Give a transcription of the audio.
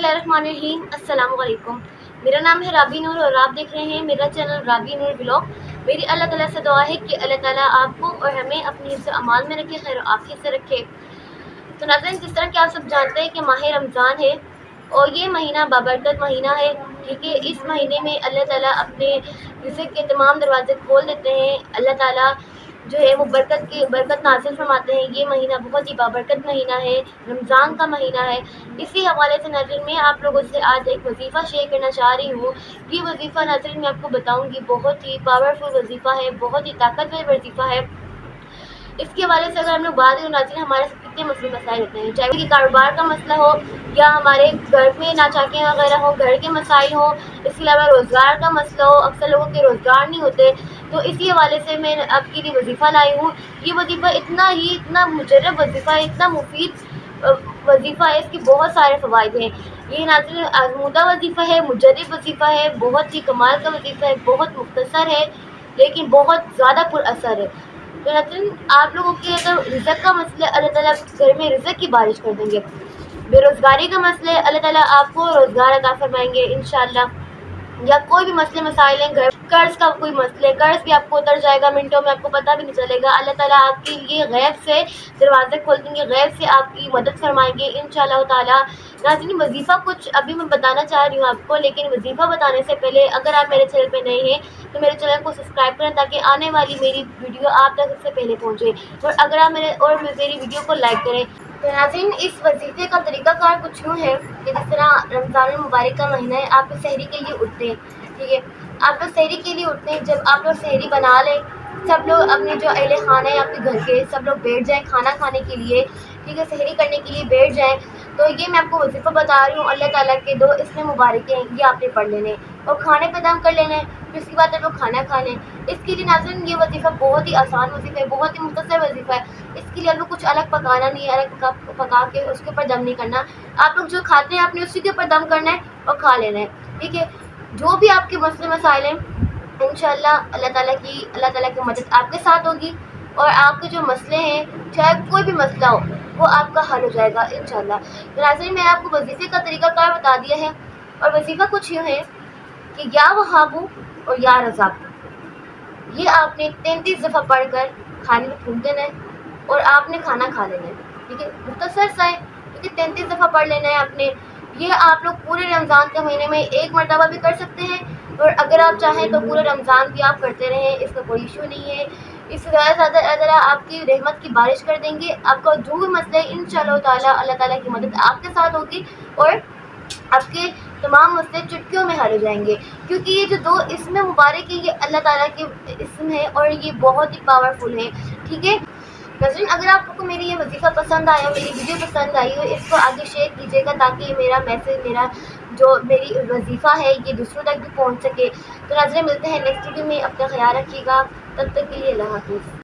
बिस्मिल्लाहिर्रहमानिर्रहीम। अस्सलाम वालेकुम। मेरा नाम है राबी नूर और आप देख रहे हैं मेरा चैनल राबी नूर व्लॉग। मेरी अल्लाह ताला से दुआ है कि अल्लाह ताला आपको और हमें अपनी हिफ्ज़ अमान में रखे, खैर आफियत से रखे। तो नाज़रीन, जिस तरह कि आप सब जानते हैं कि माह रमज़ान है और ये महीना बाबरकत महीना है। ठीक है, इस महीने में अल्लाह ताला अपने रिज़्क़ के तमाम दरवाज़े खोल देते हैं। अल्लाह ताला जो है वो बरकत नाज़िल फरमाते हैं। ये महीना बहुत ही बाबरकत महीना है, रमज़ान का महीना है। इसी हवाले से नाज़रीन मैं आप लोगों से आज एक वजीफ़ा शेयर करना चाह रही हूँ। ये वजीफ़ा नाज़रीन मैं आपको बताऊँगी, बहुत ही पावरफुल वजीफ़ा है, बहुत ही ताकतवर वजीफ़ा है। इसके हवाले से अगर हम लोग बात करें नाज़रीन, हमारे साथ कितने मसले मसाइल होते हैं, चाहे कि कारोबार का मसला हो या हमारे घर में नाचाकियाँ वगैरह हो, घर के मसाइल हो, इसके अलावा रोज़गार का मसला हो। अक्सर लोगों के रोज़गार नहीं होते, तो इसी हवाले से मैं आपके लिए वजीफ़ा लाई हूँ। ये वजीफ़ा इतना मुजर्रब वजीफ़ा है, इतना मुफीद वजीफ़ा है, इसके बहुत सारे फ़वाइद हैं। ये नाज़रीन आज़मूदा वजीफ़ा है, मुजर्रब वजीफ़ा है, बहुत ही कमाल का वजीफ़ा है, बहुत मुख्तसर है लेकिन बहुत ज़्यादा पुरअसर है। तो नाज़रीन, आप लोगों के अगर रिज़्क़ का मसला, अल्लाह ताला घर में रिज़्क़ की बारिश कर देंगे। बेरोज़गारी का मसला है, अल्लाह ताला आपको रोज़गार अता फरमाएंगे इंशाअल्लाह। या कोई भी मसले मसाइल हैं, घर कर्ज़ का कोई मसले, कर्ज़ भी आपको उतर जाएगा मिनटों में, आपको पता भी नहीं चलेगा। अल्लाह ताला आपके लिए गैब से दरवाज़े खोल देंगे, गैब से आपकी मदद फरमाएंगे इंशाअल्लाह ताला। नाज़रीन, वजीफ़ा कुछ अभी मैं बताना चाह रही हूँ आपको, लेकिन वजीफ़ा बताने से पहले अगर आप मेरे चैनल पे नए हैं तो मेरे चैनल को सब्सक्राइब करें ताकि आने वाली मेरी वीडियो आप तक सबसे पहले पहुँचे। और अगर आप मेरी वीडियो को लाइक करें। तो नाज़रीन, इस वजीफ़े का तरीक़ाकार कुछ यूँ है कि जिस तरह रमज़ान मुबारक का महीना है, आप सहरी के लिए उठते हैं। ठीक है, आप लोग सहरी के लिए उठते हैं। जब आप लोग सहरी बना लें, सब लोग अपने जो अहले खाना है आपके घर के, सब लोग बैठ जाएँ खाना खाने के लिए। ठीक है, सहरी करने के लिए बैठ जाएँ। तो ये मैं आपको वजीफ़ा बता रही हूँ, अल्लाह ताला के दो इसमें मुबारक हैं, ये आपने पढ़ लेने और खाने पे दम कर लेना है। फिर उसके बाद आप लोग खाना खा लें। इसके लिए नाज़रीन ये वजीफ़ा बहुत ही आसान वजीफ़ा है, बहुत ही मुख्तसर वजीफ़ा है। इसके लिए आपको कुछ अलग पकाना नहीं है, अलग पका के उसके ऊपर दम नहीं करना। आप लोग जो खाते हैं आपने उसी के ऊपर दम करना है और खा लेना है। ठीक है, जो भी आपके मसले मसाइल हैं इंशाअल्लाह अल्लाह ताला की मदद आपके साथ होगी और आपके जो मसले हैं, चाहे कोई भी मसला हो, वो आपका हल हो जाएगा इंशाअल्लाह। तो नाज़रीन, मैं आपको वजीफ़े का तरीक़ाकार बता दिया है और वजीफ़ा कुछ यूँ है कि या वहाबू और या रज़ाक़ू, ये आपने 33 दफ़ा पढ़कर खाने में फूँक देना है और आपने खाना खा लेना है। ठीक है, मुख्तसर सा है, ठीक है, 33 दफ़ा पढ़ लेना है आपने। ये आप लोग पूरे रमज़ान के महीने में एक मरतबा भी कर सकते हैं और अगर आप चाहें तो पूरे रमज़ान भी आप करते रहें, इसका कोई इशू नहीं है। इससे ज़्यादा अल्लाह आपकी रहमत की बारिश कर देंगे। आपका जो भी मसला है इंशाअल्लाह ताला अल्लाह ताला की मदद आपके साथ होगी और आपके तमाम मसले चुटकियों में हल हो जाएंगे। क्योंकि ये जो दो इसमें मुबारक है, ये अल्लाह ताला के इसम है और ये बहुत ही पावरफुल है। ठीक है नाज़रीन, अगर आपको मेरी ये वजीफ़ा पसंद आया, मेरी वीडियो पसंद आई हो, इसको आगे शेयर कीजिएगा ताकि मेरा मैसेज, मेरी वजीफ़ा है ये दूसरों तक भी पहुँच सके। तो नाज़रीन, मिलते हैं नेक्स्ट वीडियो में, अपना ख्याल रखिएगा। तब तक के लिए अल्लाह हाफ़िज़।